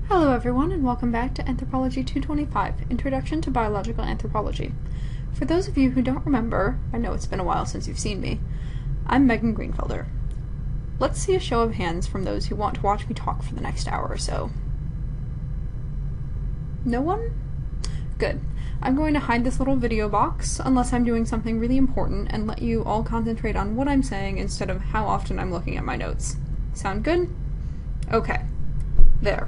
Hello everyone and welcome back to Anthropology 225, Introduction to Biological Anthropology. For those of you who don't remember, I know it's been a while since you've seen me, I'm Megan Greenfelder. Let's see a show of hands from those who want to watch me talk for the next hour or so. No one? Good. I'm going to hide this little video box unless I'm doing something really important and let you all concentrate on what I'm saying instead of how often I'm looking at my notes. Sound good? Okay. There.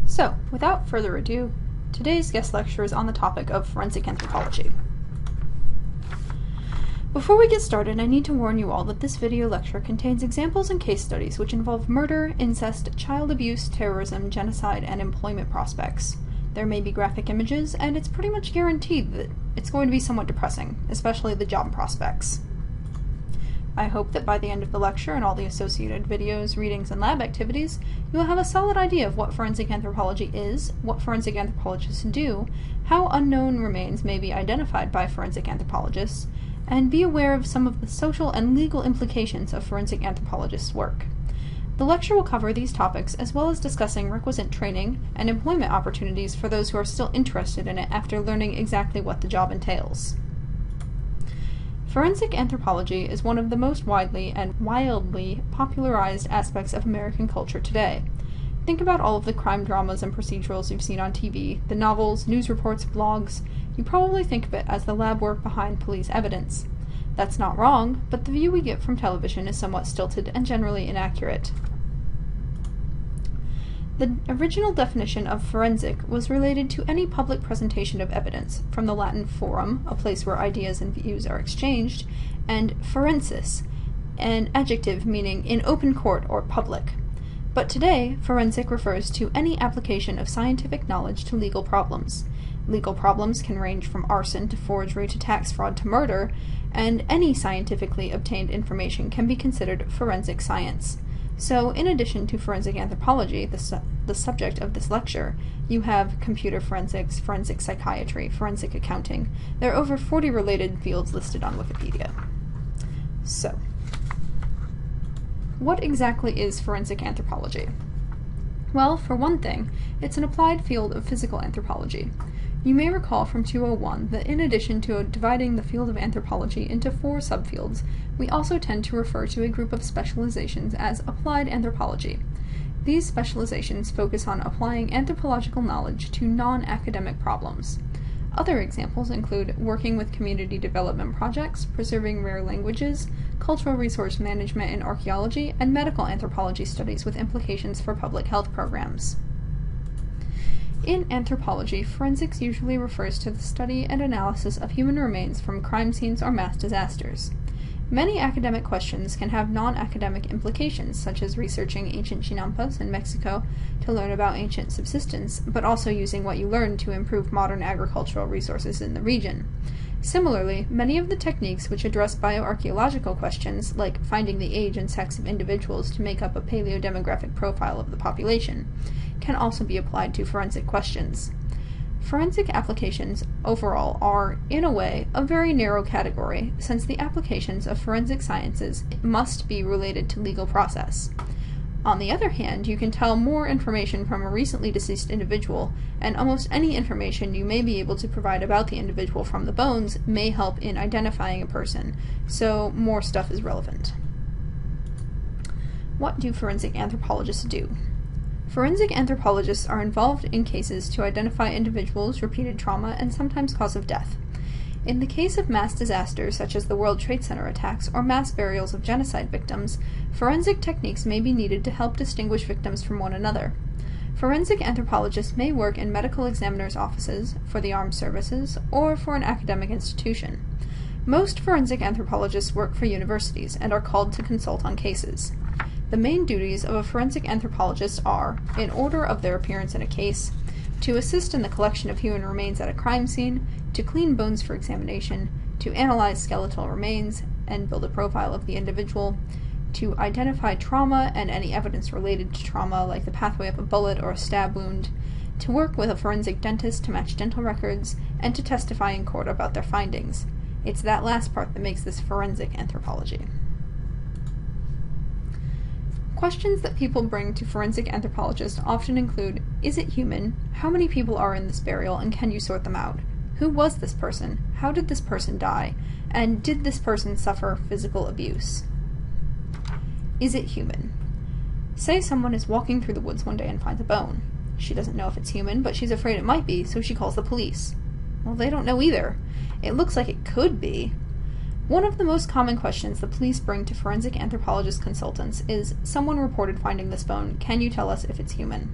So, without further ado, today's guest lecture is on the topic of forensic anthropology. Before we get started, I need to warn you all that this video lecture contains examples and case studies which involve murder, incest, child abuse, terrorism, genocide, and employment prospects. There may be graphic images, and it's pretty much guaranteed that it's going to be somewhat depressing, especially the job prospects. I hope that by the end of the lecture and all the associated videos, readings, and lab activities, you will have a solid idea of what forensic anthropology is, what forensic anthropologists do, how unknown remains may be identified by forensic anthropologists, and be aware of some of the social and legal implications of forensic anthropologists' work. The lecture will cover these topics as well as discussing requisite training and employment opportunities for those who are still interested in it after learning exactly what the job entails. Forensic anthropology is one of the most widely and wildly popularized aspects of American culture today. Think about all of the crime dramas and procedurals you've seen on TV, the novels, news reports, blogs. You probably think of it as the lab work behind police evidence. That's not wrong, but the view we get from television is somewhat stilted and generally inaccurate. The original definition of forensic was related to any public presentation of evidence, from the Latin forum, a place where ideas and views are exchanged, and forensis, an adjective meaning in open court or public. But today, forensic refers to any application of scientific knowledge to legal problems. Legal problems can range from arson to forgery to tax fraud to murder, and any scientifically obtained information can be considered forensic science. So, in addition to forensic anthropology, the subject of this lecture, you have computer forensics, forensic psychiatry, forensic accounting. There are over 40 related fields listed on Wikipedia. So, what exactly is forensic anthropology? Well, for one thing, it's an applied field of physical anthropology. You may recall from 201 that in addition to dividing the field of anthropology into 4 subfields, we also tend to refer to a group of specializations as applied anthropology. These specializations focus on applying anthropological knowledge to non-academic problems. Other examples include working with community development projects, preserving rare languages, cultural resource management in archaeology, and medical anthropology studies with implications for public health programs. In anthropology, forensics usually refers to the study and analysis of human remains from crime scenes or mass disasters. Many academic questions can have non-academic implications, such as researching ancient chinampas in Mexico to learn about ancient subsistence, but also using what you learn to improve modern agricultural resources in the region. Similarly, many of the techniques which address bioarchaeological questions, like finding the age and sex of individuals to make up a paleodemographic profile of the population, can also be applied to forensic questions. Forensic applications overall are, in a way, a very narrow category, since the applications of forensic sciences must be related to legal process. On the other hand, you can tell more information from a recently deceased individual, and almost any information you may be able to provide about the individual from the bones may help in identifying a person, so more stuff is relevant. What do forensic anthropologists do? Forensic anthropologists are involved in cases to identify individuals, repeated trauma, and sometimes cause of death. In the case of mass disasters such as the World Trade Center attacks or mass burials of genocide victims, forensic techniques may be needed to help distinguish victims from one another. Forensic anthropologists may work in medical examiners' offices, for the armed services, or for an academic institution. Most forensic anthropologists work for universities and are called to consult on cases. The main duties of a forensic anthropologist are, in order of their appearance in a case, to assist in the collection of human remains at a crime scene, to clean bones for examination, to analyze skeletal remains and build a profile of the individual, to identify trauma and any evidence related to trauma like the pathway of a bullet or a stab wound, to work with a forensic dentist to match dental records, and to testify in court about their findings. It's that last part that makes this forensic anthropology. Questions that people bring to forensic anthropologists often include, is it human? How many people are in this burial, and can you sort them out? Who was this person? How did this person die? And did this person suffer physical abuse? Is it human? Say someone is walking through the woods one day and finds a bone. She doesn't know if it's human, but she's afraid it might be, so she calls the police. Well, they don't know either. It looks like it could be. One of the most common questions the police bring to forensic anthropologist consultants is, someone reported finding this bone, can you tell us if it's human?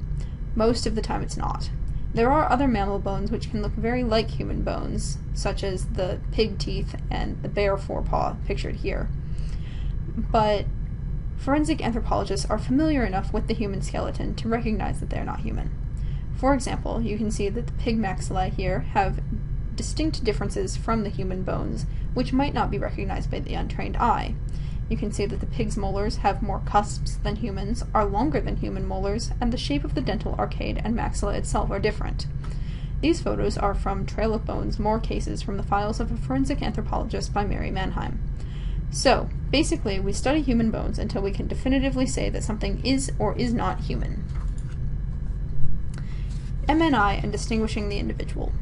Most of the time it's not. There are other mammal bones which can look very like human bones, such as the pig teeth and the bear forepaw pictured here. But forensic anthropologists are familiar enough with the human skeleton to recognize that they are not human. For example, you can see that the pig maxillae here have distinct differences from the human bones, which might not be recognized by the untrained eye. You can see that the pig's molars have more cusps than humans, are longer than human molars, and the shape of the dental arcade and maxilla itself are different. These photos are from Trail of Bones, More Cases from the Files of a Forensic Anthropologist by Mary Mannheim. So, basically, we study human bones until we can definitively say that something is or is not human. MNI and distinguishing the individual.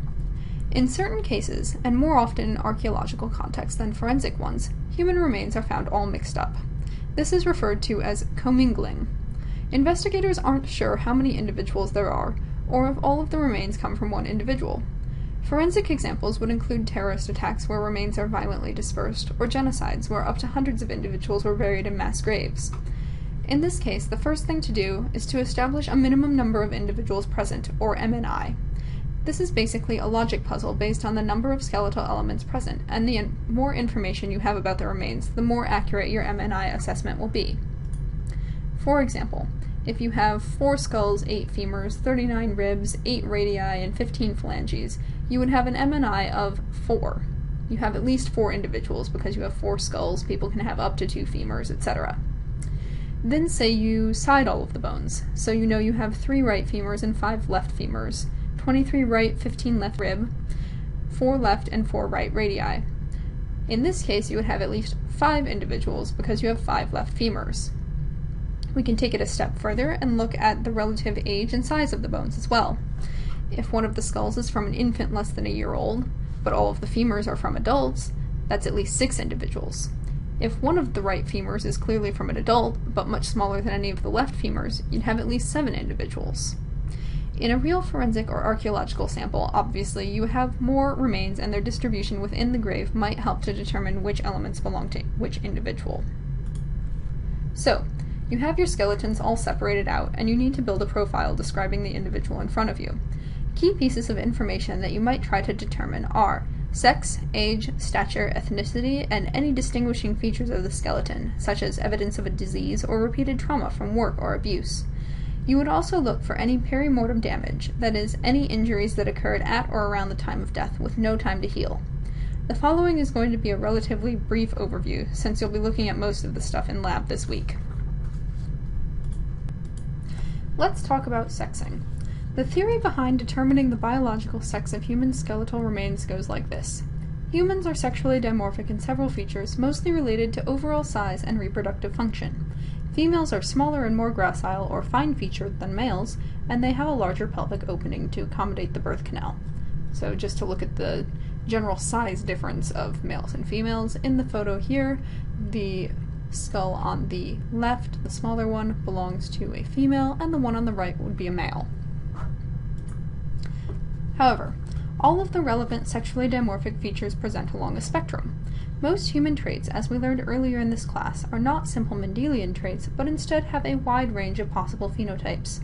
In certain cases, and more often in archaeological contexts than forensic ones, human remains are found all mixed up. This is referred to as commingling. Investigators aren't sure how many individuals there are, or if all of the remains come from one individual. Forensic examples would include terrorist attacks where remains are violently dispersed, or genocides where up to hundreds of individuals were buried in mass graves. In this case, the first thing to do is to establish a minimum number of individuals present, or MNI. This is basically a logic puzzle based on the number of skeletal elements present, and the more information you have about the remains, the more accurate your MNI assessment will be. For example, if you have 4 skulls, 8 femurs, 39 ribs, 8 radii, and 15 phalanges, you would have an MNI of 4. You have at least 4 individuals because you have 4 skulls, people can have up to 2 femurs, etc. Then say you side all of the bones, so you know you have 3 right femurs and 5 left femurs, 23 right, 15 left rib, 4 left and 4 right radii. In this case, you would have at least 5 individuals because you have 5 left femurs. We can take it a step further and look at the relative age and size of the bones as well. If one of the skulls is from an infant less than a year old, but all of the femurs are from adults, that's at least 6 individuals. If one of the right femurs is clearly from an adult, but much smaller than any of the left femurs, you'd have at least 7 individuals. In a real forensic or archaeological sample, obviously, you have more remains, and their distribution within the grave might help to determine which elements belong to which individual. So, you have your skeletons all separated out, and you need to build a profile describing the individual in front of you. Key pieces of information that you might try to determine are sex, age, stature, ethnicity, and any distinguishing features of the skeleton, such as evidence of a disease or repeated trauma from work or abuse. You would also look for any perimortem damage, that is, any injuries that occurred at or around the time of death with no time to heal. The following is going to be a relatively brief overview, since you'll be looking at most of the stuff in lab this week. Let's talk about sexing. The theory behind determining the biological sex of human skeletal remains goes like this. Humans are sexually dimorphic in several features, mostly related to overall size and reproductive function. Females are smaller and more gracile or fine-featured than males, and they have a larger pelvic opening to accommodate the birth canal. So just to look at the general size difference of males and females, in the photo here, the skull on the left, the smaller one, belongs to a female, and the one on the right would be a male. However, all of the relevant sexually dimorphic features present along a spectrum. Most human traits, as we learned earlier in this class, are not simple Mendelian traits, but instead have a wide range of possible phenotypes.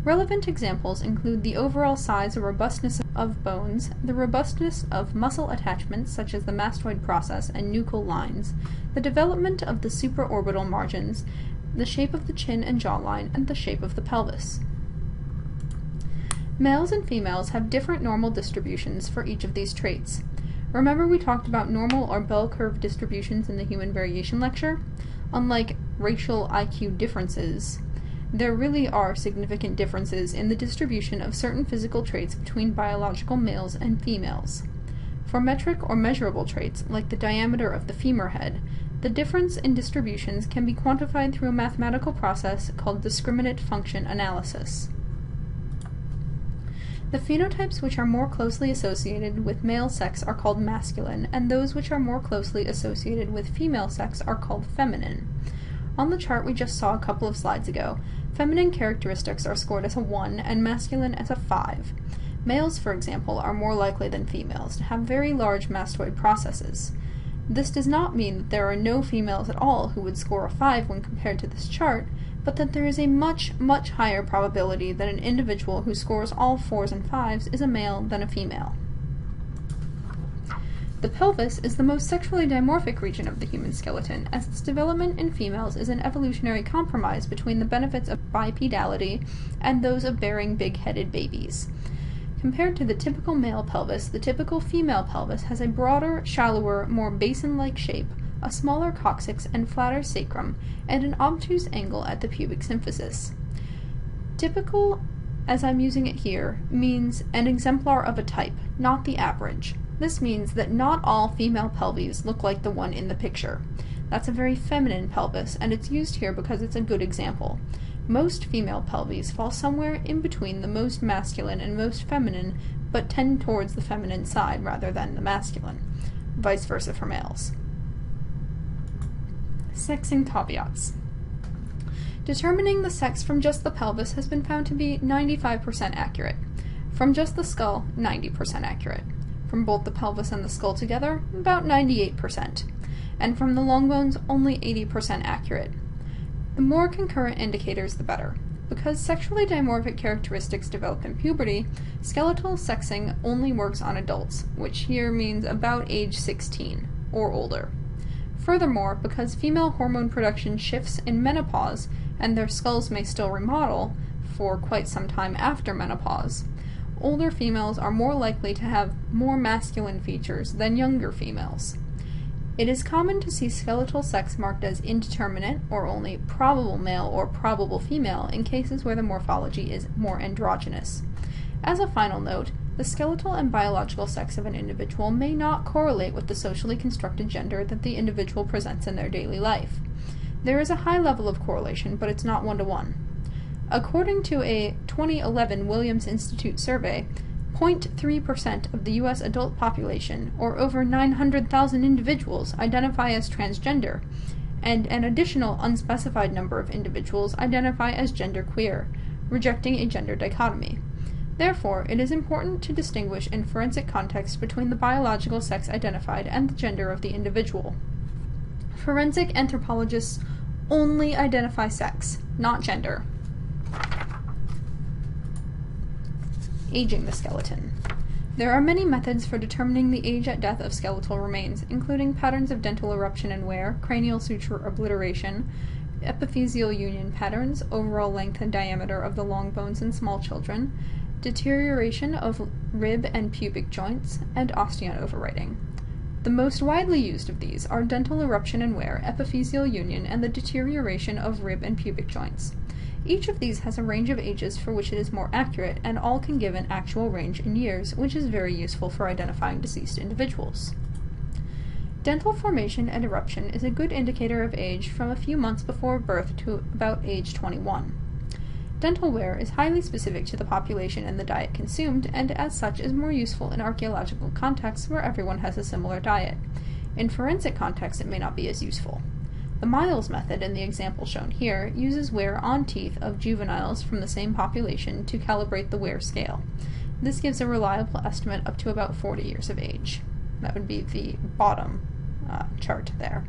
Relevant examples include the overall size or robustness of bones, the robustness of muscle attachments such as the mastoid process and nuchal lines, the development of the supraorbital margins, the shape of the chin and jawline, and the shape of the pelvis. Males and females have different normal distributions for each of these traits. Remember we talked about normal or bell curve distributions in the human variation lecture? Unlike racial IQ differences, there really are significant differences in the distribution of certain physical traits between biological males and females. For metric or measurable traits, like the diameter of the femur head, The difference in distributions can be quantified through a mathematical process called discriminant function analysis. The phenotypes which are more closely associated with male sex are called masculine, and those which are more closely associated with female sex are called feminine. On the chart we just saw a couple of slides ago, feminine characteristics are scored as a 1 and masculine as a 5. Males, for example, are more likely than females to have very large mastoid processes. This does not mean that there are no females at all who would score a 5 when compared to this chart, but that there is a much, much higher probability that an individual who scores all 4s and 5s is a male than a female. The pelvis is the most sexually dimorphic region of the human skeleton, as its development in females is an evolutionary compromise between the benefits of bipedality and those of bearing big-headed babies. Compared to the typical male pelvis, the typical female pelvis has a broader, shallower, more basin-like shape, a smaller coccyx and flatter sacrum, and an obtuse angle at the pubic symphysis. Typical, as I'm using it here, means an exemplar of a type, not the average. This means that not all female pelvises look like the one in the picture. That's a very feminine pelvis, and it's used here because it's a good example. Most female pelvises fall somewhere in between the most masculine and most feminine, but tend towards the feminine side rather than the masculine. Vice versa for males. Sexing caveats. Determining the sex from just the pelvis has been found to be 95% accurate. From just the skull, 90% accurate. From both the pelvis and the skull together, about 98%. And from the long bones, only 80% accurate. The more concurrent indicators, the better. Because sexually dimorphic characteristics develop in puberty, skeletal sexing only works on adults, which here means about age 16, or older. Furthermore, because female hormone production shifts in menopause, and their skulls may still remodel for quite some time after menopause, older females are more likely to have more masculine features than younger females. It is common to see skeletal sex marked as indeterminate, or only probable male or probable female, in cases where the morphology is more androgynous. As a final note, the skeletal and biological sex of an individual may not correlate with the socially constructed gender that the individual presents in their daily life. There is a high level of correlation, but it's not one-to-one. According to a 2011 Williams Institute survey, 0.3% of the U.S. adult population, or over 900,000 individuals, identify as transgender, and an additional unspecified number of individuals identify as genderqueer, rejecting a gender dichotomy. Therefore, it is important to distinguish in forensic context between the biological sex identified and the gender of the individual. Forensic anthropologists only identify sex, not gender. Aging the skeleton. There are many methods for determining the age at death of skeletal remains, including patterns of dental eruption and wear, cranial suture obliteration, epiphyseal union patterns, overall length and diameter of the long bones in small children, deterioration of rib and pubic joints, and osteon overwriting. The most widely used of these are dental eruption and wear, epiphyseal union, and the deterioration of rib and pubic joints. Each of these has a range of ages for which it is more accurate, and all can give an actual range in years, which is very useful for identifying deceased individuals. Dental formation and eruption is a good indicator of age from a few months before birth to about age 21. Dental wear is highly specific to the population and the diet consumed, and as such is more useful in archaeological contexts where everyone has a similar diet. In forensic contexts it may not be as useful. The Miles method, in the example shown here, uses wear on teeth of juveniles from the same population to calibrate the wear scale. This gives a reliable estimate up to about 40 years of age. That would be the bottom chart there.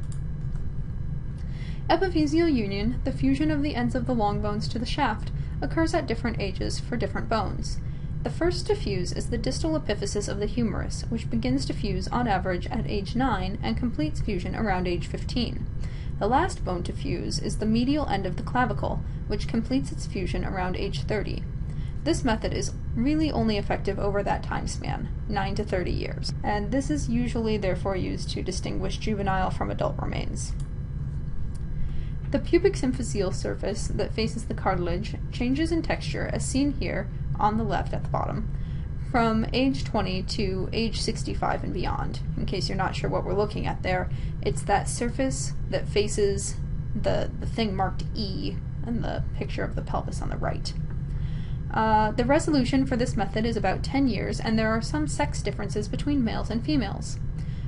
Epiphyseal union, the fusion of the ends of the long bones to the shaft, occurs at different ages for different bones. The first to fuse is the distal epiphysis of the humerus, which begins to fuse on average at age 9 and completes fusion around age 15. The last bone to fuse is the medial end of the clavicle, which completes its fusion around age 30. This method is really only effective over that time span, 9 to 30 years, and this is usually therefore used to distinguish juvenile from adult remains. The pubic symphyseal surface that faces the cartilage changes in texture, as seen here on the left at the bottom, from age 20 to age 65 and beyond. In case you're not sure what we're looking at there, it's that surface that faces the thing marked E and the picture of the pelvis on the right. The resolution for this method is about 10 years, and there are some sex differences between males and females.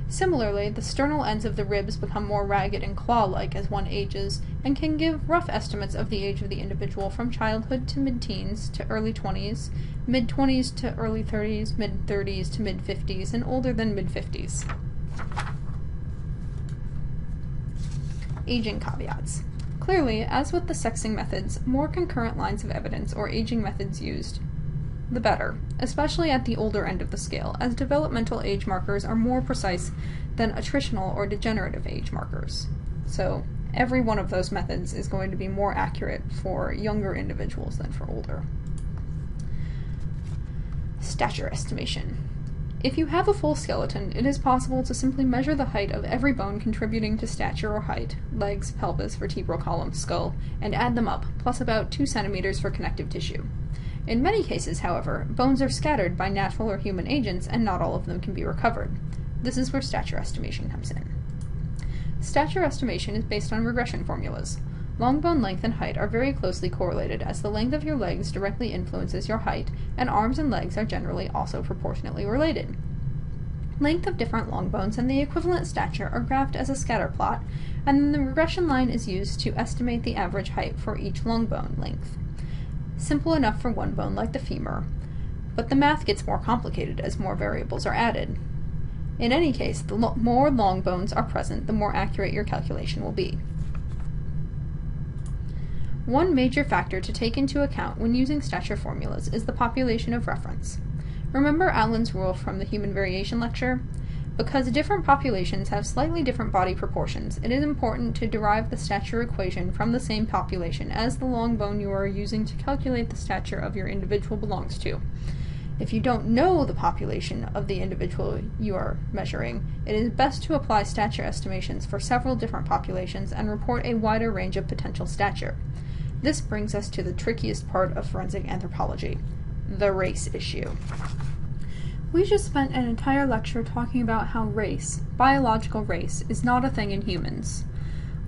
Similarly, the sternal ends of the ribs become more ragged and claw-like as one ages, and can give rough estimates of the age of the individual from childhood to mid-teens to early 20s, mid-20s to early 30s, mid-30s to mid-50s, and older than mid-50s. Aging caveats. Clearly, as with the sexing methods, more concurrent lines of evidence or aging methods used, the better, especially at the older end of the scale, as developmental age markers are more precise than attritional or degenerative age markers. So, every one of those methods is going to be more accurate for younger individuals than for older. Stature estimation. If you have a full skeleton, it is possible to simply measure the height of every bone contributing to stature or height, legs, pelvis, vertebral column, skull, and add them up, plus about 2 centimeters for connective tissue. In many cases, however, bones are scattered by natural or human agents, and not all of them can be recovered. This is where stature estimation comes in. Stature estimation is based on regression formulas. Long bone length and height are very closely correlated, as the length of your legs directly influences your height, and arms and legs are generally also proportionately related. Length of different long bones and the equivalent stature are graphed as a scatter plot, and then the regression line is used to estimate the average height for each long bone length. Simple enough for one bone like the femur, but the math gets more complicated as more variables are added. In any case, the more long bones are present, the more accurate your calculation will be. One major factor to take into account when using stature formulas is the population of reference. Remember Allen's rule from the Human Variation lecture? Because different populations have slightly different body proportions, it is important to derive the stature equation from the same population as the long bone you are using to calculate the stature of your individual belongs to. If you don't know the population of the individual you are measuring, it is best to apply stature estimations for several different populations and report a wider range of potential stature. This brings us to the trickiest part of forensic anthropology, the race issue. We just spent an entire lecture talking about how race, biological race, is not a thing in humans.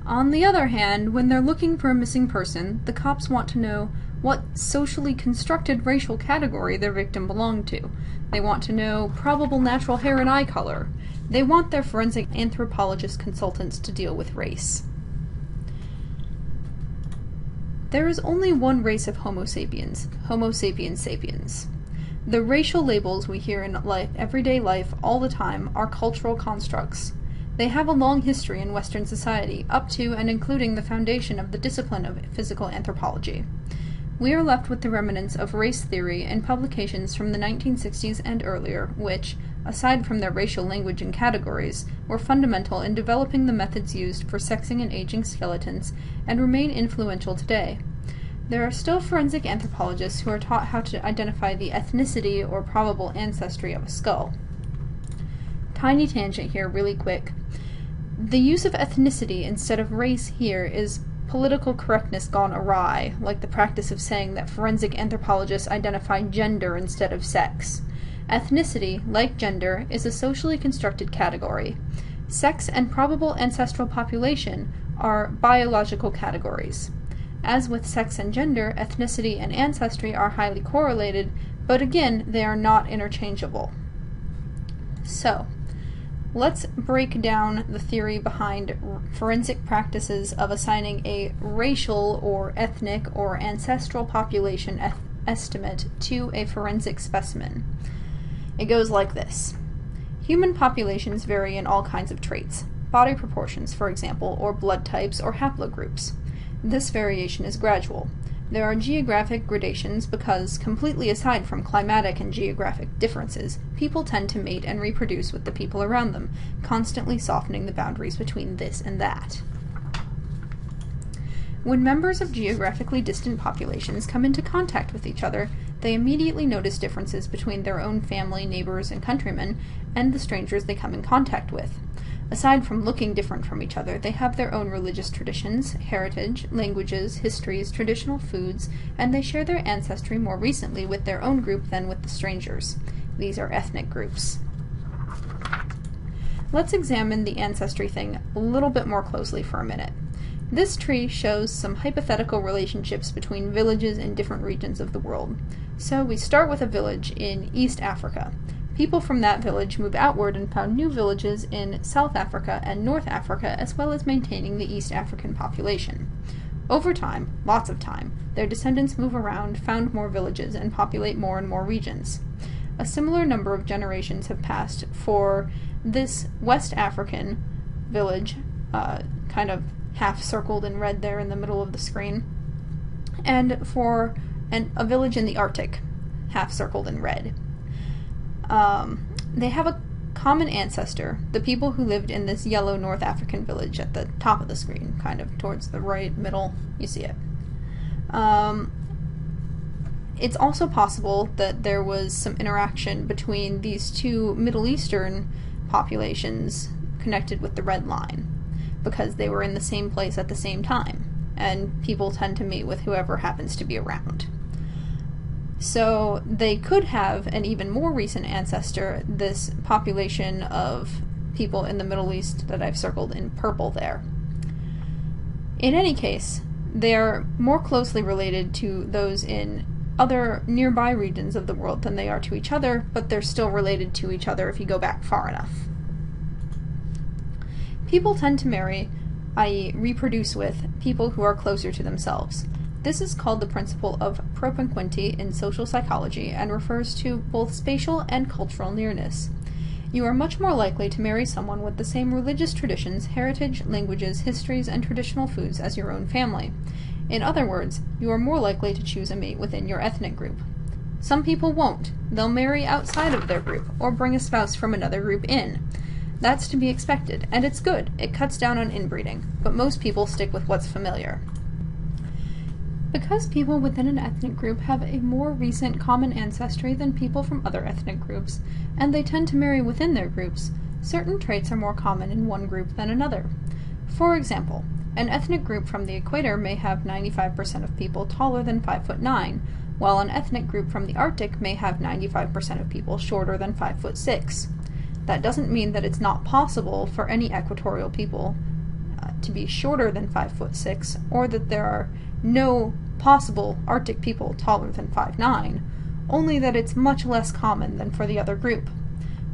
On the other hand, when they're looking for a missing person, the cops want to know what socially constructed racial category their victim belonged to. They want to know probable natural hair and eye color. They want their forensic anthropologist consultants to deal with race. There is only one race of Homo sapiens, Homo sapiens sapiens. The racial labels we hear in everyday life all the time are cultural constructs. They have a long history in Western society, up to and including the foundation of the discipline of physical anthropology. We are left with the remnants of race theory in publications from the 1960s and earlier, which, aside from their racial language and categories, were fundamental in developing the methods used for sexing and aging skeletons, and remain influential today. There are still forensic anthropologists who are taught how to identify the ethnicity or probable ancestry of a skull. Tiny tangent here, really quick. The use of ethnicity instead of race here is political correctness gone awry, like the practice of saying that forensic anthropologists identify gender instead of sex. Ethnicity, like gender, is a socially constructed category. Sex and probable ancestral population are biological categories. As with sex and gender, ethnicity and ancestry are highly correlated, but again, they are not interchangeable. So, let's break down the theory behind forensic practices of assigning a racial or ethnic or ancestral population estimate to a forensic specimen. It goes like this. Human populations vary in all kinds of traits, body proportions, for example, or blood types or haplogroups. This variation is gradual. There are geographic gradations because, completely aside from climatic and geographic differences, people tend to mate and reproduce with the people around them, constantly softening the boundaries between this and that. When members of geographically distant populations come into contact with each other, they immediately notice differences between their own family, neighbors, and countrymen, and the strangers they come in contact with. Aside from looking different from each other, they have their own religious traditions, heritage, languages, histories, traditional foods, and they share their ancestry more recently with their own group than with the strangers. These are ethnic groups. Let's examine the ancestry thing a little bit more closely for a minute. This tree shows some hypothetical relationships between villages in different regions of the world. So we start with a village in East Africa. People from that village move outward and found new villages in South Africa and North Africa, as well as maintaining the East African population. Over time, lots of time, their descendants move around, found more villages, and populate more and more regions. A similar number of generations have passed for this West African village, kind of half circled in red there in the middle of the screen, and for a village in the Arctic, half circled in red. They have a common ancestor, the people who lived in this yellow North African village at the top of the screen, kind of towards the right middle, you see it. It's also possible that there was some interaction between these two Middle Eastern populations connected with the red line, because they were in the same place at the same time, and people tend to meet with whoever happens to be around. So they could have an even more recent ancestor, this population of people in the Middle East that I've circled in purple there. In any case, they are more closely related to those in other nearby regions of the world than they are to each other, but they're still related to each other if you go back far enough. People tend to marry, i.e. reproduce with, people who are closer to themselves. This is called the principle of propinquity in social psychology and refers to both spatial and cultural nearness. You are much more likely to marry someone with the same religious traditions, heritage, languages, histories, and traditional foods as your own family. In other words, you are more likely to choose a mate within your ethnic group. Some people won't. They'll marry outside of their group, or bring a spouse from another group in. That's to be expected, and it's good. It cuts down on inbreeding, but most people stick with what's familiar. Because people within an ethnic group have a more recent common ancestry than people from other ethnic groups, and they tend to marry within their groups, certain traits are more common in one group than another. For example, an ethnic group from the equator may have 95% of people taller than 5'9", while an ethnic group from the Arctic may have 95% of people shorter than 5'6". That doesn't mean that it's not possible for any equatorial people to be shorter than 5'6", or that there are no possible Arctic people taller than 5'9", only that it's much less common than for the other group.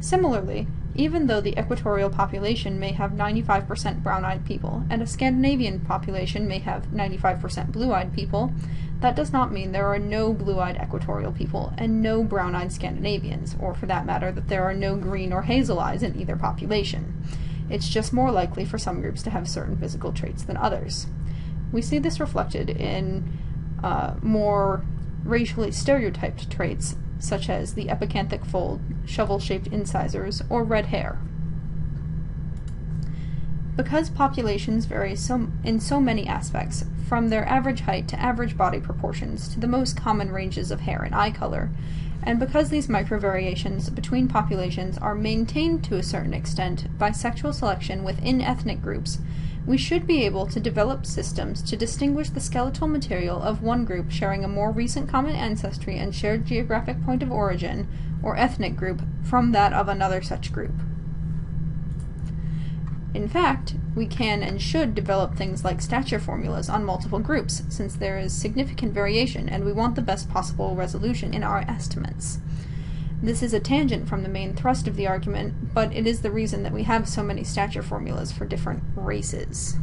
Similarly, even though the equatorial population may have 95% brown-eyed people, and a Scandinavian population may have 95% blue-eyed people, that does not mean there are no blue-eyed equatorial people and no brown-eyed Scandinavians, or for that matter, that there are no green or hazel eyes in either population. It's just more likely for some groups to have certain physical traits than others. We see this reflected in more racially stereotyped traits, such as the epicanthic fold, shovel-shaped incisors, or red hair. Because populations vary in so many aspects, from their average height to average body proportions to the most common ranges of hair and eye color, and because these microvariations between populations are maintained to a certain extent by sexual selection within ethnic groups, we should be able to develop systems to distinguish the skeletal material of one group sharing a more recent common ancestry and shared geographic point of origin, or ethnic group, from that of another such group. In fact, we can and should develop things like stature formulas on multiple groups, since there is significant variation and we want the best possible resolution in our estimates. This is a tangent from the main thrust of the argument, but it is the reason that we have so many stature formulas for different races.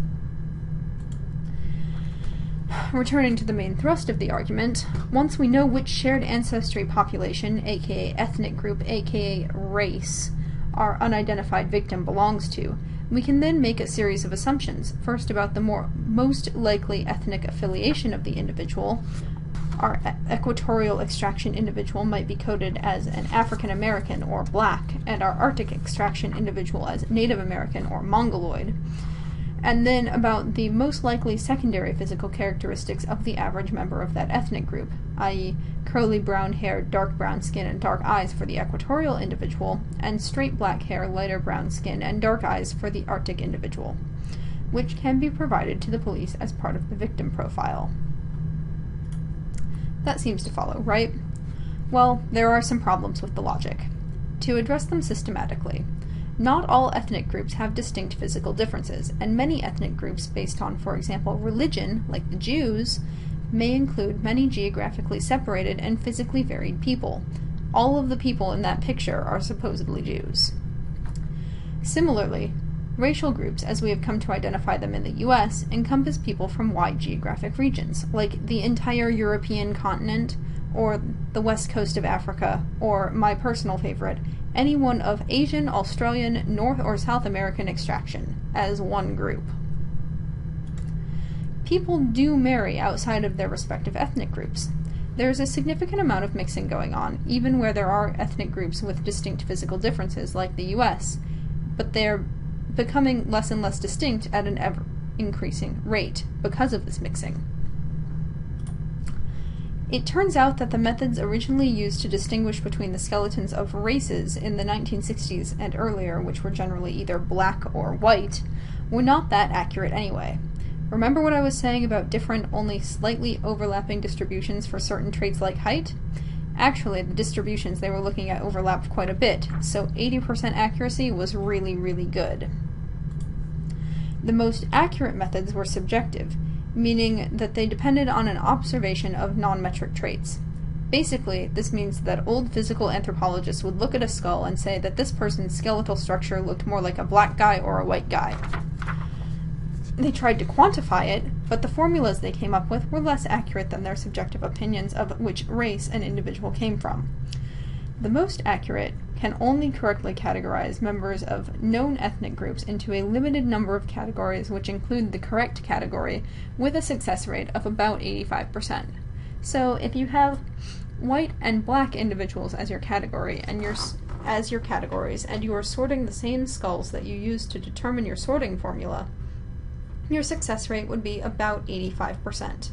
Returning to the main thrust of the argument, once we know which shared ancestry population, aka ethnic group, aka race, our unidentified victim belongs to, we can then make a series of assumptions, first about the most likely ethnic affiliation of the individual. Our equatorial extraction individual might be coded as an African American or black, and our Arctic extraction individual as Native American or Mongoloid. And then about the most likely secondary physical characteristics of the average member of that ethnic group, i.e. curly brown hair, dark brown skin, and dark eyes for the equatorial individual, and straight black hair, lighter brown skin, and dark eyes for the Arctic individual, which can be provided to the police as part of the victim profile. That seems to follow, right? Well, there are some problems with the logic. To address them systematically, not all ethnic groups have distinct physical differences, and many ethnic groups based on, for example, religion, like the Jews, may include many geographically separated and physically varied people. All of the people in that picture are supposedly Jews. Similarly, racial groups, as we have come to identify them in the US, encompass people from wide geographic regions, like the entire European continent, or the west coast of Africa, or, my personal favorite, anyone of Asian, Australian, North or South American extraction, as one group. People do marry outside of their respective ethnic groups. There is a significant amount of mixing going on, even where there are ethnic groups with distinct physical differences, like the US, but they're becoming less and less distinct at an ever-increasing rate because of this mixing. It turns out that the methods originally used to distinguish between the skeletons of races in the 1960s and earlier, which were generally either black or white, were not that accurate anyway. Remember what I was saying about different, only slightly overlapping distributions for certain traits like height? Actually, the distributions they were looking at overlapped quite a bit, so 80% accuracy was really, really good. The most accurate methods were subjective, meaning that they depended on an observation of non-metric traits. Basically, this means that old physical anthropologists would look at a skull and say that this person's skeletal structure looked more like a black guy or a white guy. They tried to quantify it, but the formulas they came up with were less accurate than their subjective opinions of which race an individual came from. The most accurate can only correctly categorize members of known ethnic groups into a limited number of categories which include the correct category with a success rate of about 85%. So if you have white and black individuals as your category and as your categories, and you are sorting the same skulls that you use to determine your sorting formula, your success rate would be about 85%.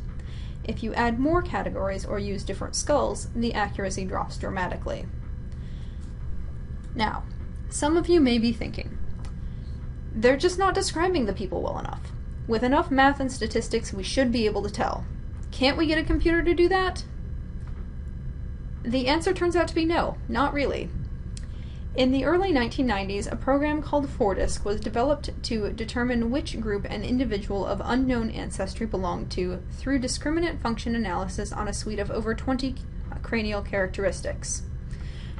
If you add more categories or use different skulls, the accuracy drops dramatically. Now, some of you may be thinking, they're just not describing the people well enough. With enough math and statistics, we should be able to tell. Can't we get a computer to do that? The answer turns out to be no, not really. In the early 1990s, a program called FORDISC was developed to determine which group an individual of unknown ancestry belonged to through discriminant function analysis on a suite of over 20 cranial characteristics.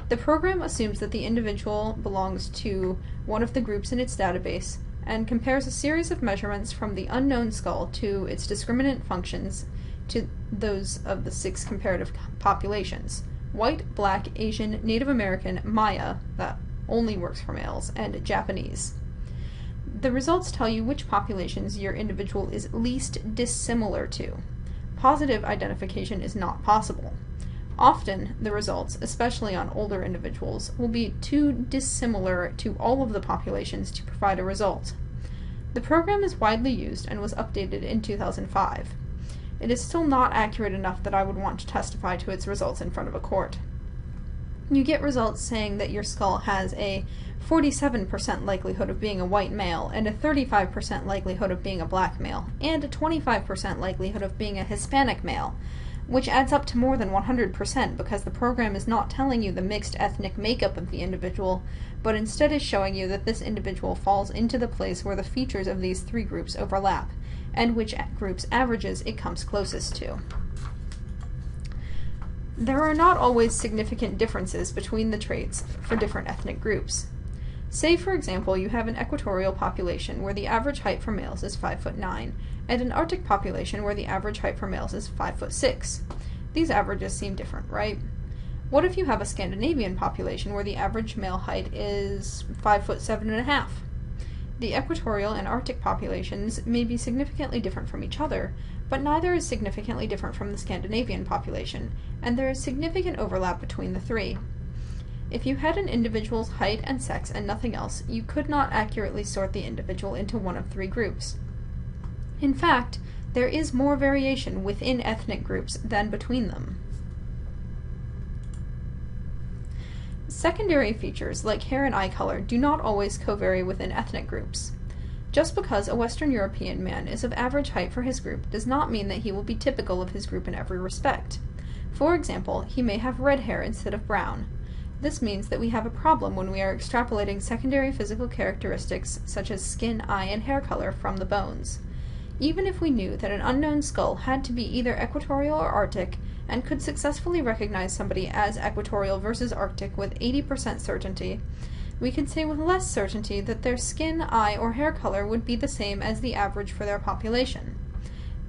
The program assumes that the individual belongs to one of the groups in its database and compares a series of measurements from the unknown skull to its discriminant functions to those of the 6 comparative populations: white, black, Asian, Native American, Maya, that only works for males, and Japanese. The results tell you which populations your individual is least dissimilar to. Positive identification is not possible. Often, the results, especially on older individuals, will be too dissimilar to all of the populations to provide a result. The program is widely used and was updated in 2005. It is still not accurate enough that I would want to testify to its results in front of a court. You get results saying that your skull has a 47% likelihood of being a white male, and a 35% likelihood of being a black male, and a 25% likelihood of being a Hispanic male, which adds up to more than 100% because the program is not telling you the mixed ethnic makeup of the individual, but instead is showing you that this individual falls into the place where the features of these 3 groups overlap, and which group's averages it comes closest to. There are not always significant differences between the traits for different ethnic groups. Say, for example, you have an equatorial population where the average height for males is 5'9", and an Arctic population where the average height for males is 5'6". These averages seem different, right? What if you have a Scandinavian population where the average male height is 5'7½"? The equatorial and Arctic populations may be significantly different from each other, but neither is significantly different from the Scandinavian population, and there is significant overlap between the 3. If you had an individual's height and sex and nothing else, you could not accurately sort the individual into one of 3 groups. In fact, there is more variation within ethnic groups than between them. Secondary features, like hair and eye color, do not always covary within ethnic groups. Just because a Western European man is of average height for his group does not mean that he will be typical of his group in every respect. For example, he may have red hair instead of brown. This means that we have a problem when we are extrapolating secondary physical characteristics such as skin, eye, and hair color from the bones. Even if we knew that an unknown skull had to be either equatorial or arctic, and could successfully recognize somebody as equatorial versus arctic with 80% certainty, we could say with less certainty that their skin, eye, or hair color would be the same as the average for their population.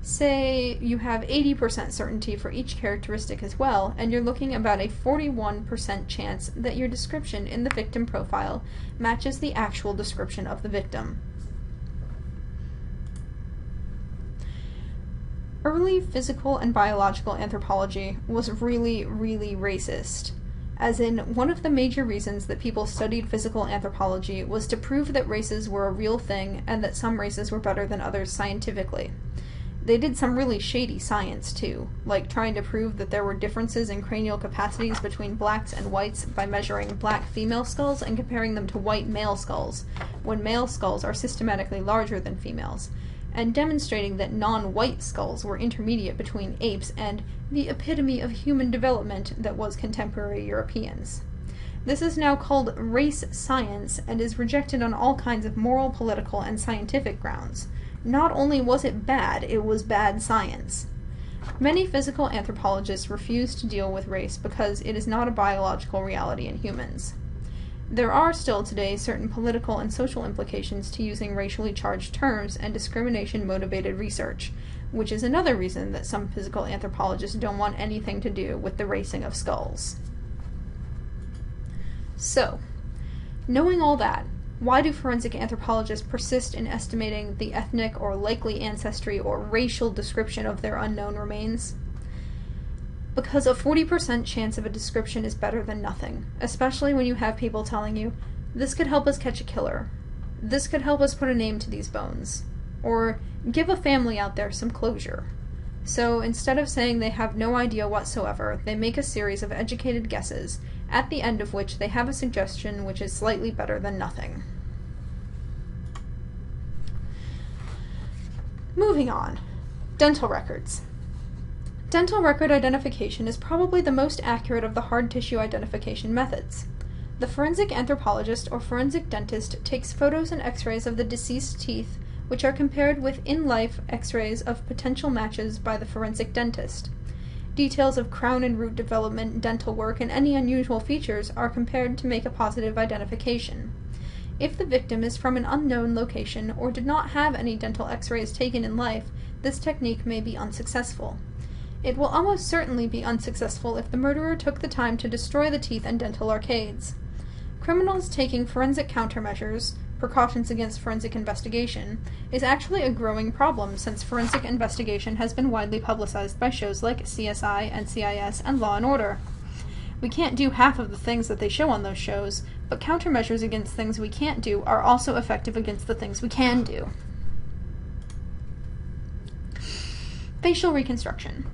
Say you have 80% certainty for each characteristic as well, and you're looking about a 41% chance that your description in the victim profile matches the actual description of the victim. Early physical and biological anthropology was really, really racist. As in, one of the major reasons that people studied physical anthropology was to prove that races were a real thing and that some races were better than others scientifically. They did some really shady science, too, like trying to prove that there were differences in cranial capacities between blacks and whites by measuring black female skulls and comparing them to white male skulls, when male skulls are systematically larger than females, and demonstrating that non-white skulls were intermediate between apes and the epitome of human development that was contemporary Europeans. This is now called race science and is rejected on all kinds of moral, political, and scientific grounds. Not only was it bad, it was bad science. Many physical anthropologists refuse to deal with race because it is not a biological reality in humans. There are still today certain political and social implications to using racially charged terms and discrimination-motivated research, which is another reason that some physical anthropologists don't want anything to do with the racing of skulls. So, knowing all that, why do forensic anthropologists persist in estimating the ethnic or likely ancestry or racial description of their unknown remains? Because a 40% chance of a description is better than nothing, especially when you have people telling you, this could help us catch a killer, this could help us put a name to these bones, or give a family out there some closure. So instead of saying they have no idea whatsoever, they make a series of educated guesses, at the end of which they have a suggestion which is slightly better than nothing. Moving on. Dental records. Dental record identification is probably the most accurate of the hard tissue identification methods. The forensic anthropologist or forensic dentist takes photos and x-rays of the deceased teeth, which are compared with in-life x-rays of potential matches by the forensic dentist. Details of crown and root development, dental work, and any unusual features are compared to make a positive identification. If the victim is from an unknown location or did not have any dental x-rays taken in life, this technique may be unsuccessful. It will almost certainly be unsuccessful if the murderer took the time to destroy the teeth and dental arcades. Criminals taking forensic countermeasures, precautions against forensic investigation, is actually a growing problem since forensic investigation has been widely publicized by shows like CSI, NCIS, and Law & Order. We can't do half of the things that they show on those shows, but countermeasures against things we can't do are also effective against the things we can do. Facial reconstruction.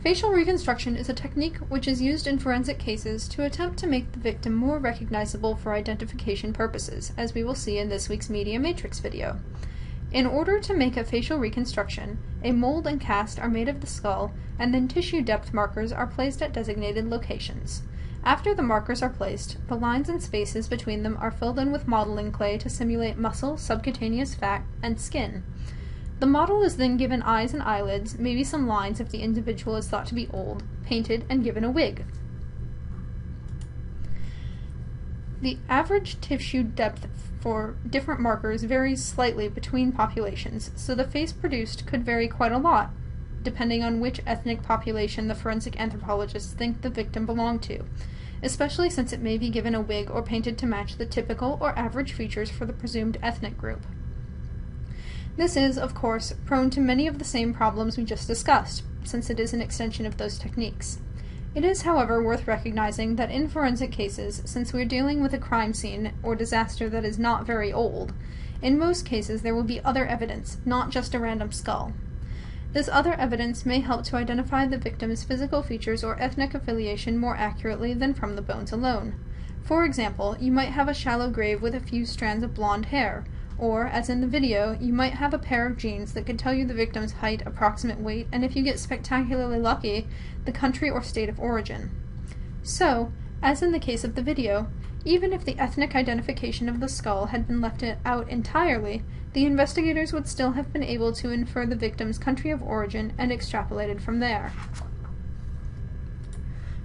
Facial reconstruction is a technique which is used in forensic cases to attempt to make the victim more recognizable for identification purposes, as we will see in this week's Media Matrix video. In order to make a facial reconstruction, a mold and cast are made of the skull, and then tissue depth markers are placed at designated locations. After the markers are placed, the lines and spaces between them are filled in with modeling clay to simulate muscle, subcutaneous fat, and skin. The model is then given eyes and eyelids, maybe some lines if the individual is thought to be old, painted, and given a wig. The average tissue depth for different markers varies slightly between populations, so the face produced could vary quite a lot, depending on which ethnic population the forensic anthropologists think the victim belonged to, especially since it may be given a wig or painted to match the typical or average features for the presumed ethnic group. This is, of course, prone to many of the same problems we just discussed, since it is an extension of those techniques. It is, however, worth recognizing that in forensic cases, since we are dealing with a crime scene or disaster that is not very old, in most cases there will be other evidence, not just a random skull. This other evidence may help to identify the victim's physical features or ethnic affiliation more accurately than from the bones alone. For example, you might have a shallow grave with a few strands of blonde hair, Or, as in the video, you might have a pair of jeans that could tell you the victim's height, approximate weight, and if you get spectacularly lucky, the country or state of origin. So, as in the case of the video, even if the ethnic identification of the skull had been left out entirely, the investigators would still have been able to infer the victim's country of origin and extrapolated from there.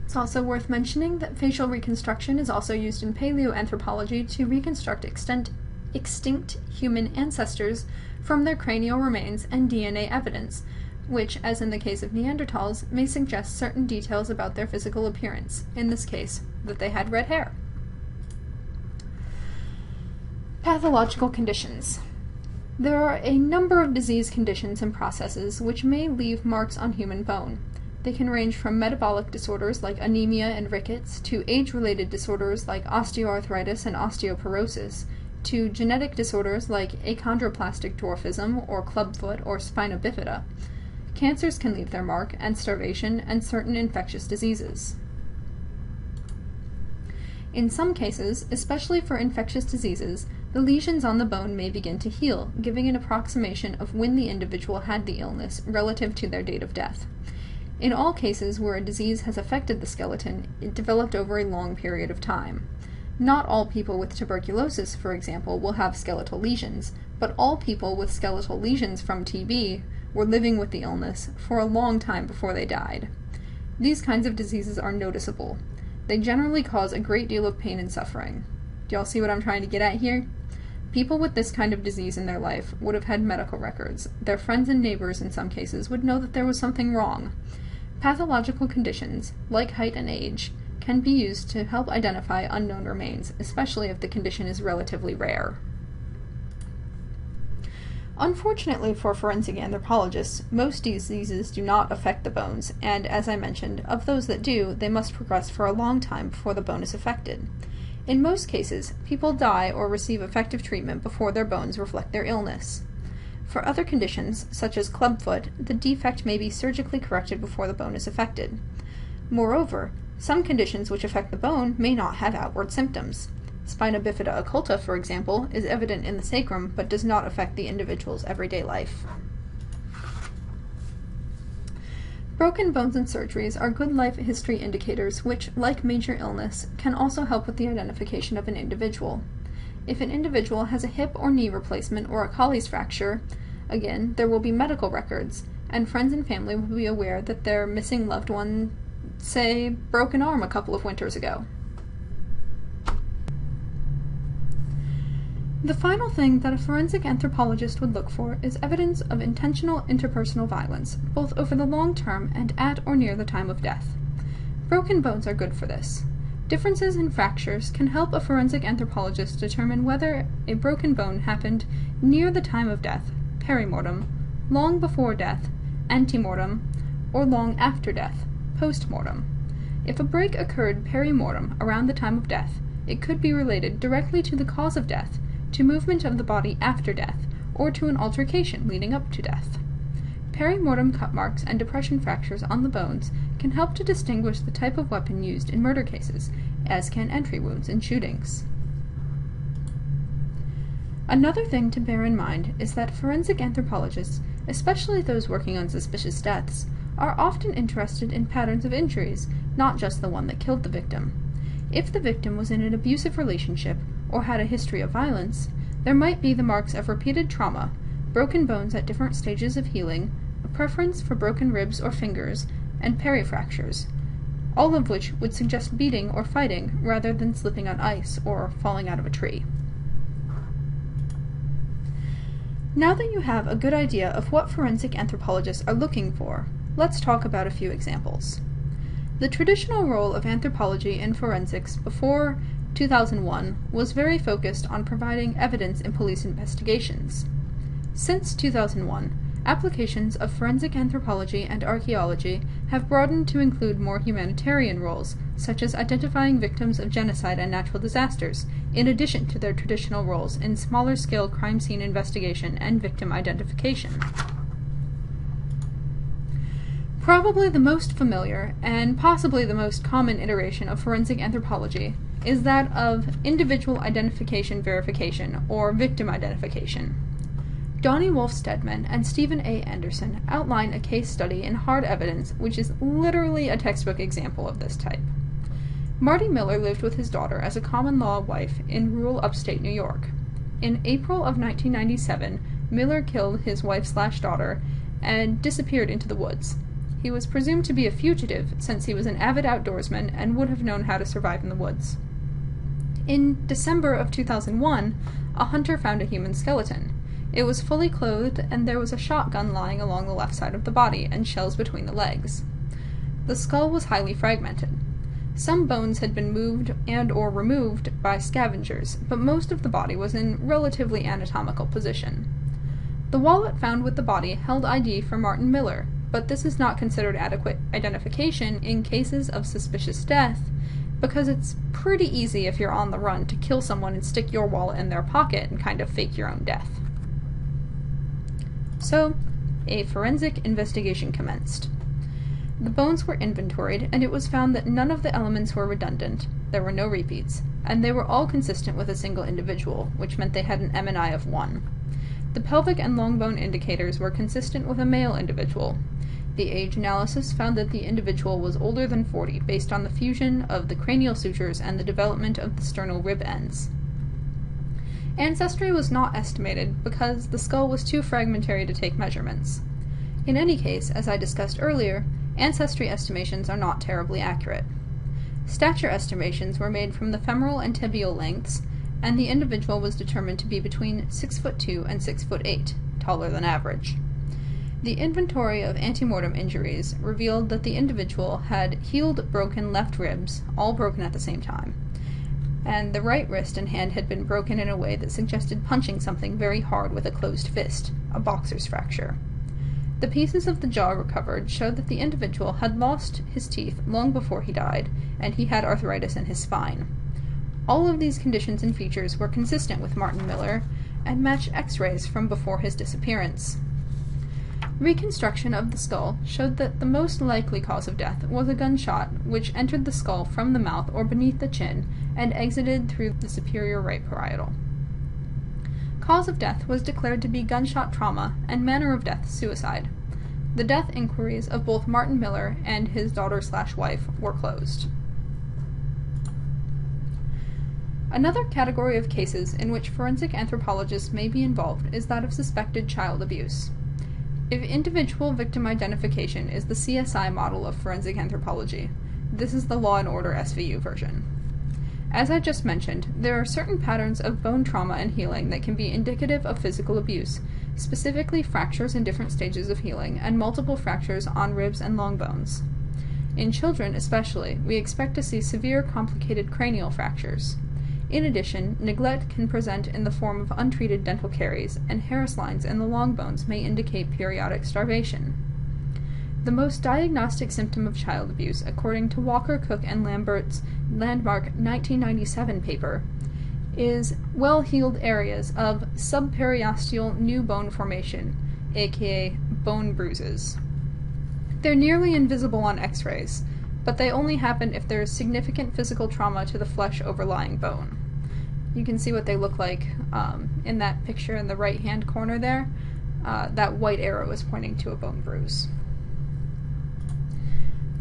It's also worth mentioning that facial reconstruction is also used in paleoanthropology to reconstruct extinct human ancestors from their cranial remains and DNA evidence, which, as in the case of Neanderthals, may suggest certain details about their physical appearance, in this case, that they had red hair. Pathological conditions. There are a number of disease conditions and processes which may leave marks on human bone. They can range from metabolic disorders like anemia and rickets, to age-related disorders like osteoarthritis and osteoporosis, to genetic disorders like achondroplastic dwarfism or clubfoot or spina bifida. Cancers can leave their mark, and starvation, and certain infectious diseases. In some cases, especially for infectious diseases, the lesions on the bone may begin to heal, giving an approximation of when the individual had the illness relative to their date of death. In all cases where a disease has affected the skeleton, it developed over a long period of time. Not all people with tuberculosis, for example, will have skeletal lesions, but all people with skeletal lesions from TB were living with the illness for a long time before they died. These kinds of diseases are noticeable. They generally cause a great deal of pain and suffering. Do y'all see what I'm trying to get at here? People with this kind of disease in their life would have had medical records. Their friends and neighbors, in some cases, would know that there was something wrong. Pathological conditions, like height and age, can be used to help identify unknown remains, especially if the condition is relatively rare. Unfortunately for forensic anthropologists, most diseases do not affect the bones, and as I mentioned, of those that do, they must progress for a long time before the bone is affected. In most cases, people die or receive effective treatment before their bones reflect their illness. For other conditions, such as clubfoot, the defect may be surgically corrected before the bone is affected. Moreover, some conditions which affect the bone may not have outward symptoms. Spina bifida occulta, for example, is evident in the sacrum but does not affect the individual's everyday life. Broken bones and surgeries are good life history indicators which, like major illness, can also help with the identification of an individual. If an individual has a hip or knee replacement or a Colles fracture, again, there will be medical records, and friends and family will be aware that their missing loved one, say, broke an arm a couple of winters ago. The final thing that a forensic anthropologist would look for is evidence of intentional interpersonal violence, both over the long term and at or near the time of death. Broken bones are good for this. Differences in fractures can help a forensic anthropologist determine whether a broken bone happened near the time of death, perimortem, long before death, antemortem, or long after death, postmortem. If a break occurred perimortem, around the time of death, it could be related directly to the cause of death, to movement of the body after death, or to an altercation leading up to death. Perimortem cut marks and depression fractures on the bones can help to distinguish the type of weapon used in murder cases, as can entry wounds in shootings. Another thing to bear in mind is that forensic anthropologists, especially those working on suspicious deaths, are often interested in patterns of injuries, not just the one that killed the victim. If the victim was in an abusive relationship or had a history of violence, there might be the marks of repeated trauma, broken bones at different stages of healing, a preference for broken ribs or fingers, and perifractures, all of which would suggest beating or fighting rather than slipping on ice or falling out of a tree. Now that you have a good idea of what forensic anthropologists are looking for, let's talk about a few examples. The traditional role of anthropology in forensics before 2001 was very focused on providing evidence in police investigations. Since 2001, applications of forensic anthropology and archaeology have broadened to include more humanitarian roles, such as identifying victims of genocide and natural disasters, in addition to their traditional roles in smaller-scale crime scene investigation and victim identification. Probably the most familiar, and possibly the most common iteration of forensic anthropology, is that of individual identification verification, or victim identification. Donnie Wolf Stedman and Stephen A. Anderson outline a case study in Hard Evidence which is literally a textbook example of this type. Marty Miller lived with his daughter as a common-law wife in rural upstate New York. In April of 1997, Miller killed his wife/daughter and disappeared into the woods. He was presumed to be a fugitive since he was an avid outdoorsman and would have known how to survive in the woods. In December of 2001, a hunter found a human skeleton. It was fully clothed, and there was a shotgun lying along the left side of the body and shells between the legs. The skull was highly fragmented. Some bones had been moved and or removed by scavengers, but most of the body was in relatively anatomical position. The wallet found with the body held ID for Martin Miller, but this is not considered adequate identification in cases of suspicious death, because it's pretty easy if you're on the run to kill someone and stick your wallet in their pocket and kind of fake your own death. So, a forensic investigation commenced. The bones were inventoried, and it was found that none of the elements were redundant, there were no repeats, and they were all consistent with a single individual, which meant they had an MNI of 1. The pelvic and long bone indicators were consistent with a male individual. The age analysis found that the individual was older than 40 based on the fusion of the cranial sutures and the development of the sternal rib ends. Ancestry was not estimated because the skull was too fragmentary to take measurements. In any case, as I discussed earlier, ancestry estimations are not terribly accurate. Stature estimations were made from the femoral and tibial lengths, and the individual was determined to be between 6'2" and 6'8", taller than average. The inventory of antemortem injuries revealed that the individual had healed broken left ribs, all broken at the same time, and the right wrist and hand had been broken in a way that suggested punching something very hard with a closed fist, a boxer's fracture. The pieces of the jaw recovered showed that the individual had lost his teeth long before he died, and he had arthritis in his spine. All of these conditions and features were consistent with Martin Miller and matched X-rays from before his disappearance. Reconstruction of the skull showed that the most likely cause of death was a gunshot which entered the skull from the mouth or beneath the chin and exited through the superior right parietal. Cause of death was declared to be gunshot trauma and manner of death suicide. The death inquiries of both Martin Miller and his daughter/wife were closed. Another category of cases in which forensic anthropologists may be involved is that of suspected child abuse. If individual victim identification is the CSI model of forensic anthropology, this is the Law & Order SVU version. As I just mentioned, there are certain patterns of bone trauma and healing that can be indicative of physical abuse, specifically fractures in different stages of healing and multiple fractures on ribs and long bones. In children especially, we expect to see severe complicated cranial fractures. In addition, neglect can present in the form of untreated dental caries, and Harris lines in the long bones may indicate periodic starvation. The most diagnostic symptom of child abuse, according to Walker, Cook, and Lambert's landmark 1997 paper, is well-healed areas of subperiosteal new bone formation, aka bone bruises. They're nearly invisible on X-rays, but they only happen if there is significant physical trauma to the flesh overlying bone. You can see what they look like in that picture in the right-hand corner there. That white arrow is pointing to a bone bruise.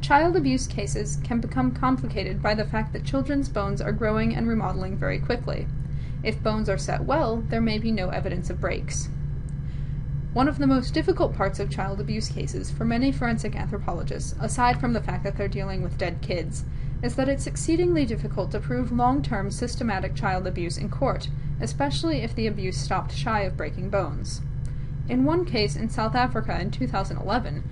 Child abuse cases can become complicated by the fact that children's bones are growing and remodeling very quickly. If bones are set well, there may be no evidence of breaks. One of the most difficult parts of child abuse cases for many forensic anthropologists, aside from the fact that they're dealing with dead kids, is that it's exceedingly difficult to prove long-term systematic child abuse in court, especially if the abuse stopped shy of breaking bones. In one case in South Africa in 2011,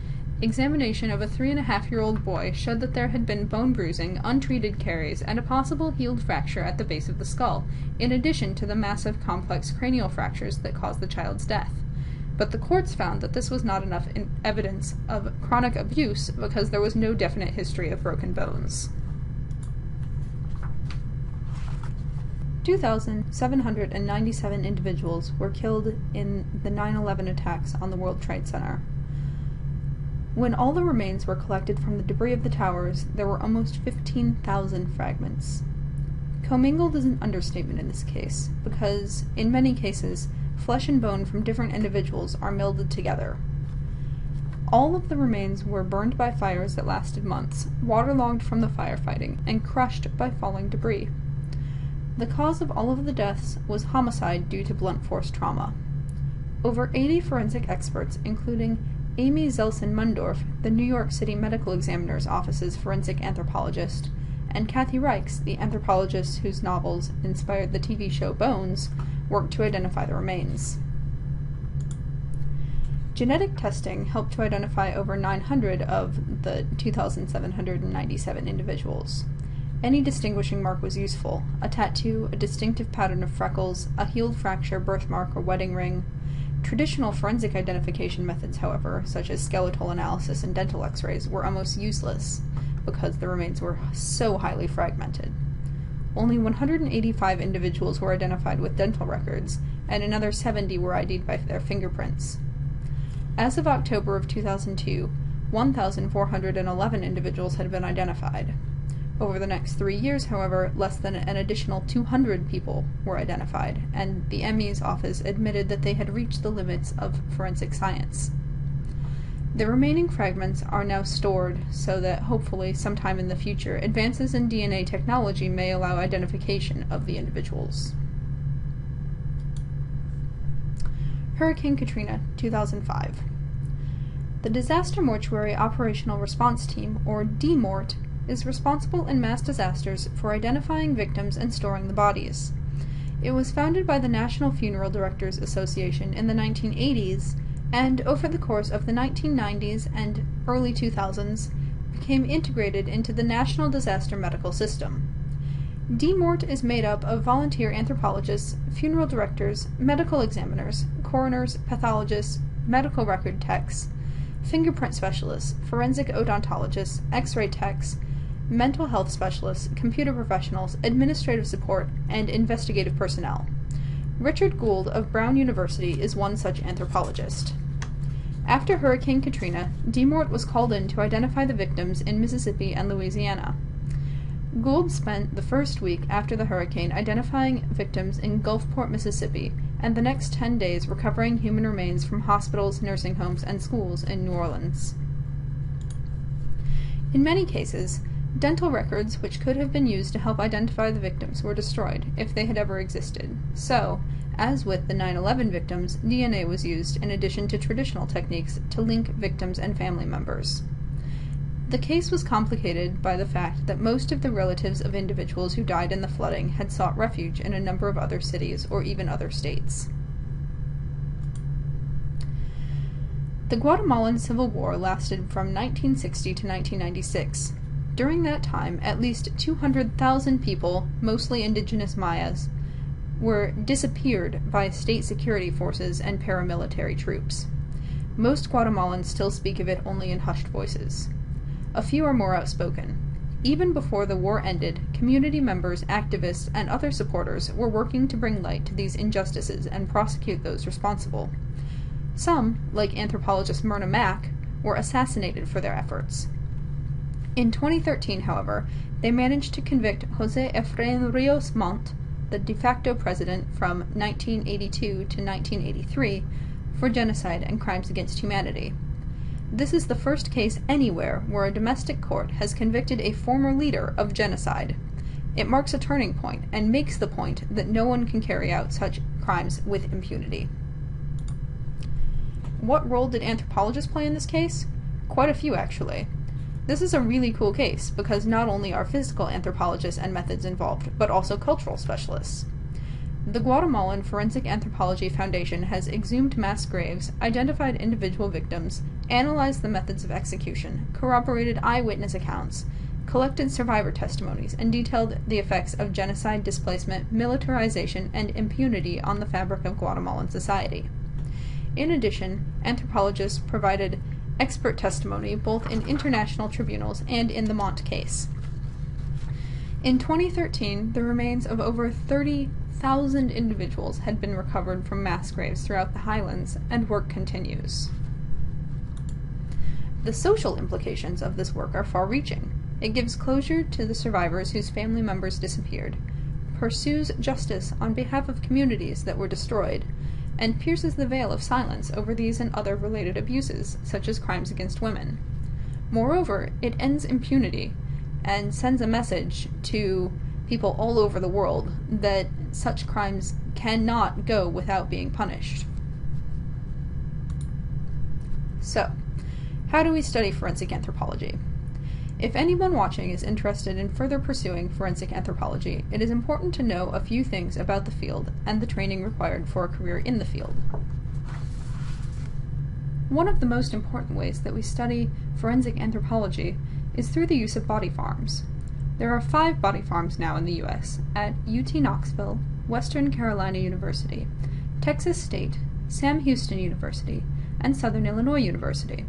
examination of a 3.5-year-old boy showed that there had been bone bruising, untreated caries, and a possible healed fracture at the base of the skull, in addition to the massive complex cranial fractures that caused the child's death. But the courts found that this was not enough evidence of chronic abuse because there was no definite history of broken bones. 2,797 individuals were killed in the 9/11 attacks on the World Trade Center. When all the remains were collected from the debris of the towers, there were almost 15,000 fragments. Commingled is an understatement in this case, because, in many cases, flesh and bone from different individuals are melded together. All of the remains were burned by fires that lasted months, waterlogged from the firefighting, and crushed by falling debris. The cause of all of the deaths was homicide due to blunt force trauma. Over 80 forensic experts, including Amy Zelson-Mundorf, the New York City Medical Examiner's Office's forensic anthropologist, and Kathy Reichs, the anthropologist whose novels inspired the TV show Bones, worked to identify the remains. Genetic testing helped to identify over 900 of the 2,797 individuals. Any distinguishing mark was useful: a tattoo, a distinctive pattern of freckles, a healed fracture, birthmark, or wedding ring. Traditional forensic identification methods, however, such as skeletal analysis and dental x-rays, were almost useless because the remains were so highly fragmented. Only 185 individuals were identified with dental records, and another 70 were ID'd by their fingerprints. As of October of 2002, 1,411 individuals had been identified. Over the next 3 years, however, less than an additional 200 people were identified, and the ME's office admitted that they had reached the limits of forensic science. The remaining fragments are now stored so that, hopefully, sometime in the future, advances in DNA technology may allow identification of the individuals. Hurricane Katrina, 2005. The Disaster Mortuary Operational Response Team, or DMORT, is responsible in mass disasters for identifying victims and storing the bodies. It was founded by the National Funeral Directors Association in the 1980s, and over the course of the 1990s and early 2000s became integrated into the National Disaster Medical System. DMORT is made up of volunteer anthropologists, funeral directors, medical examiners, coroners, pathologists, medical record techs, fingerprint specialists, forensic odontologists, x-ray techs, mental health specialists, computer professionals, administrative support, and investigative personnel. Richard Gould of Brown University is one such anthropologist. After Hurricane Katrina, DMORT was called in to identify the victims in Mississippi and Louisiana. Gould spent the first week after the hurricane identifying victims in Gulfport, Mississippi, and the next 10 days recovering human remains from hospitals, nursing homes, and schools in New Orleans. In many cases, dental records which could have been used to help identify the victims were destroyed, if they had ever existed. So, as with the 9/11 victims, DNA was used in addition to traditional techniques to link victims and family members. The case was complicated by the fact that most of the relatives of individuals who died in the flooding had sought refuge in a number of other cities or even other states. The Guatemalan Civil War lasted from 1960 to 1996. During that time, at least 200,000 people, mostly indigenous Mayas, were disappeared by state security forces and paramilitary troops. Most Guatemalans still speak of it only in hushed voices. A few are more outspoken. Even before the war ended, community members, activists, and other supporters were working to bring light to these injustices and prosecute those responsible. Some, like anthropologist Myrna Mack, were assassinated for their efforts. In 2013, however, they managed to convict José Efraín Ríos Montt, the de facto president from 1982 to 1983, for genocide and crimes against humanity. This is the first case anywhere where a domestic court has convicted a former leader of genocide. It marks a turning point and makes the point that no one can carry out such crimes with impunity. What role did anthropologists play in this case? Quite a few, actually. This is a really cool case because not only are physical anthropologists and methods involved, but also cultural specialists. The Guatemalan Forensic Anthropology Foundation has exhumed mass graves, identified individual victims, analyzed the methods of execution, corroborated eyewitness accounts, collected survivor testimonies, and detailed the effects of genocide, displacement, militarization, and impunity on the fabric of Guatemalan society. In addition, anthropologists provided expert testimony both in international tribunals and in the Montt case. In 2013, the remains of over 30,000 individuals had been recovered from mass graves throughout the highlands, and work continues. The social implications of this work are far-reaching. It gives closure to the survivors whose family members disappeared, pursues justice on behalf of communities that were destroyed, and pierces the veil of silence over these and other related abuses, such as crimes against women. Moreover, it ends impunity and sends a message to people all over the world that such crimes cannot go without being punished. So, how do we study forensic anthropology? If anyone watching is interested in further pursuing forensic anthropology, it is important to know a few things about the field and the training required for a career in the field. One of the most important ways that we study forensic anthropology is through the use of body farms. There are 5 body farms now in the U.S. at UT Knoxville, Western Carolina University, Texas State, Sam Houston University, and Southern Illinois University.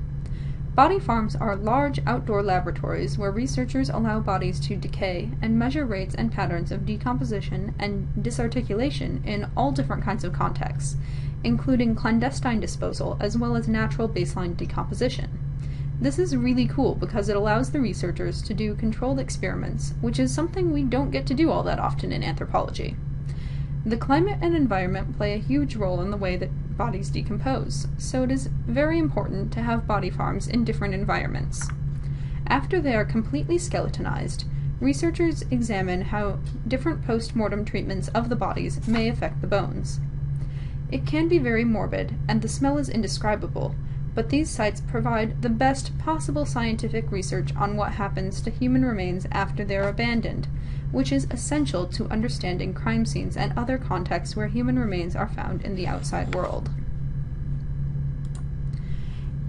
Body farms are large outdoor laboratories where researchers allow bodies to decay and measure rates and patterns of decomposition and disarticulation in all different kinds of contexts, including clandestine disposal as well as natural baseline decomposition. This is really cool because it allows the researchers to do controlled experiments, which is something we don't get to do all that often in anthropology. The climate and environment play a huge role in the way that bodies decompose, so it is very important to have body farms in different environments. After they are completely skeletonized, researchers examine how different post-mortem treatments of the bodies may affect the bones. It can be very morbid, and the smell is indescribable, but these sites provide the best possible scientific research on what happens to human remains after they are abandoned, which is essential to understanding crime scenes and other contexts where human remains are found in the outside world.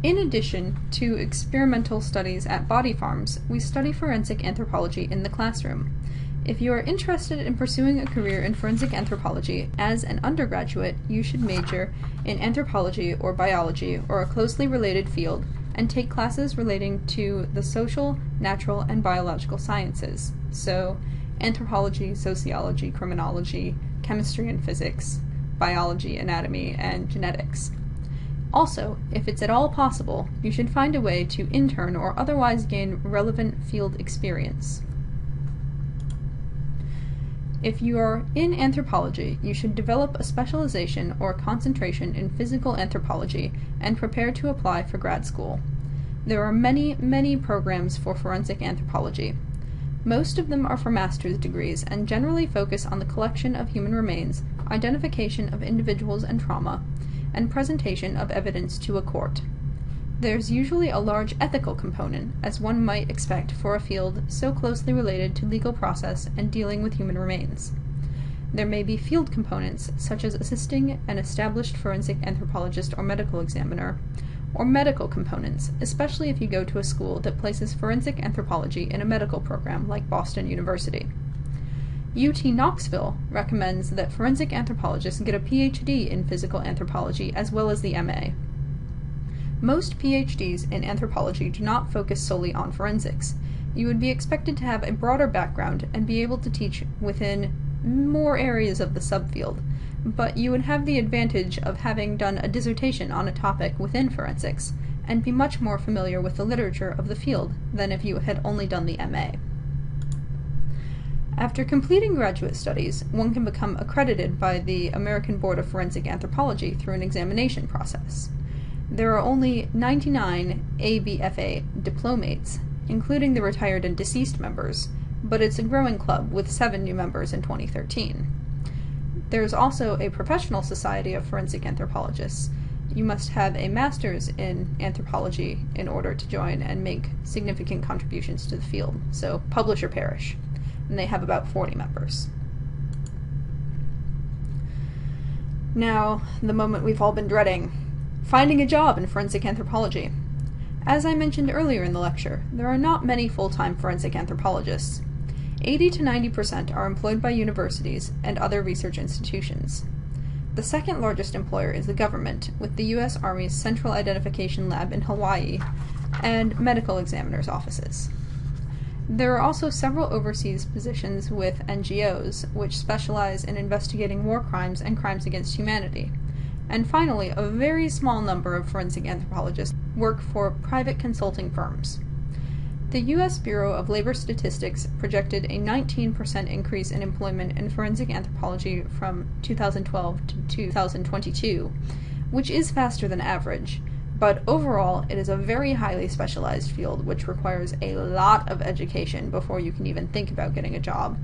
In addition to experimental studies at body farms, we study forensic anthropology in the classroom. If you are interested in pursuing a career in forensic anthropology as an undergraduate, you should major in anthropology or biology or a closely related field and take classes relating to the social, natural, and biological sciences, so anthropology, sociology, criminology, chemistry and physics, biology, anatomy, and genetics. Also, if it's at all possible, you should find a way to intern or otherwise gain relevant field experience. If you are in anthropology, you should develop a specialization or concentration in physical anthropology and prepare to apply for grad school. There are many programs for forensic anthropology. Most of them are for master's degrees and generally focus on the collection of human remains, identification of individuals and trauma, and presentation of evidence to a court. There's usually a large ethical component, as one might expect for a field so closely related to legal process and dealing with human remains. There may be field components, such as assisting an established forensic anthropologist or medical examiner, or medical components, especially if you go to a school that places forensic anthropology in a medical program like Boston University. UT Knoxville recommends that forensic anthropologists get a PhD in physical anthropology as well as the MA. Most PhDs in anthropology do not focus solely on forensics. You would be expected to have a broader background and be able to teach within more areas of the subfield, but you would have the advantage of having done a dissertation on a topic within forensics and be much more familiar with the literature of the field than if you had only done the MA. After completing graduate studies, one can become accredited by the American Board of Forensic Anthropology through an examination process. There are only 99 ABFA diplomates, including the retired and deceased members, but it's a growing club with 7 new members in 2013. There's also a professional society of forensic anthropologists. You must have a master's in anthropology in order to join and make significant contributions to the field, so publish or perish, and they have about 40 members. Now, the moment we've all been dreading. Finding a job in forensic anthropology. As I mentioned earlier in the lecture, there are not many full-time forensic anthropologists. 80 to 90% are employed by universities and other research institutions. The second largest employer is the government, with the U.S. Army's Central Identification Lab in Hawaii and medical examiners' offices. There are also several overseas positions with NGOs, which specialize in investigating war crimes and crimes against humanity. And finally, a very small number of forensic anthropologists work for private consulting firms. The U.S. Bureau of Labor Statistics projected a 19% increase in employment in forensic anthropology from 2012 to 2022, which is faster than average, but overall it is a very highly specialized field which requires a lot of education before you can even think about getting a job,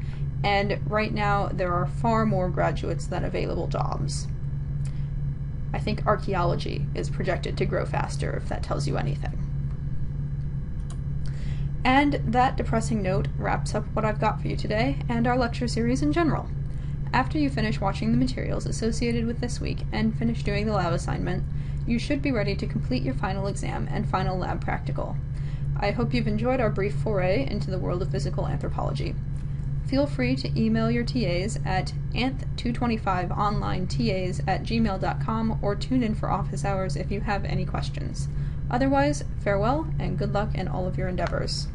and right now there are far more graduates than available jobs. I think archaeology is projected to grow faster, if that tells you anything. And that depressing note wraps up what I've got for you today, and our lecture series in general. After you finish watching the materials associated with this week and finish doing the lab assignment, you should be ready to complete your final exam and final lab practical. I hope you've enjoyed our brief foray into the world of physical anthropology. Feel free to email your TAs at anth225onlinetas@gmail.com or tune in for office hours if you have any questions. Otherwise, farewell and good luck in all of your endeavors.